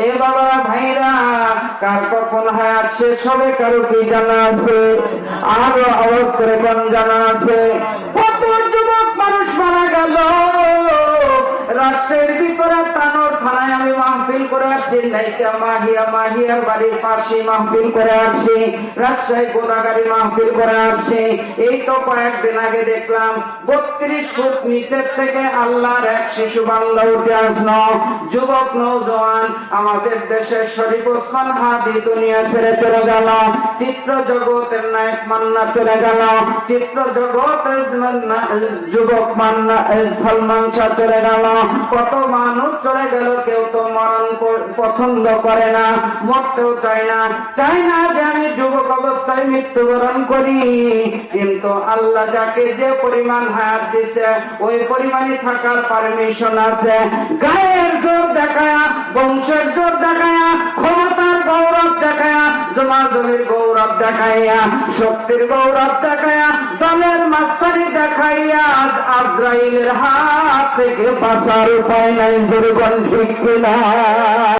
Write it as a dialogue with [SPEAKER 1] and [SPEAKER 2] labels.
[SPEAKER 1] এ বাবা ভাইরা, কার কখন হায়াত শেষ হবে কারো কি জানা আছে? আরো আওয়াজ করে কোন জানা আছে? কত যুবক মানুষ মারা গেল। রাজশাহীর ভিতরে তানোর থানায় আমি মাহফিল করে আসছি, নাইকা মাহিয়ার বাড়ির পাশে মাহফিল করে আসছি, রাজশাহী গোদাগাড়ি মাহফিল করে আসছি। এই তো কয়েকদিন আগে দেখলাম 32 ফুট নিচের থেকে আল্লাহর এক শিশু বান্দা উঠে আসলো, যুবক নৌজওয়ান। আমাদের দেশের শরীফ ওসমান হাদি দুনিয়া ছেড়ে চলে গেল, চিত্র জগতের নায়ক মান্না চলে গেল, চিত্র জগতের যুবক মান্না সালমান শাহ চলে গেল, কত মানুষ চলে গেল। কেউ তো মরণ পছন্দ করে না, মরতেও চায় না, চায় না যে আমি যুবক অবস্থায় মৃত্যুবরণ করি। কিন্তু আল্লাহ যাকে যে পরিমাণ হায়াত দিছে ওই পরিমাণই থাকার পারমিশন আছে। গায়ের জোর দেখায়া, বংশের জোর দেখায়া, ক্ষমতার গৌরব দেখায়া, জমা জমির গৌরব দেখাইয়া, শক্তির গৌরব দেখায়া, দলের মাস্তানি দেখাইয়া আজরাইলের হাত থেকে বাঁচার উপায় নাই। জোরে বল ঠিক কিনা?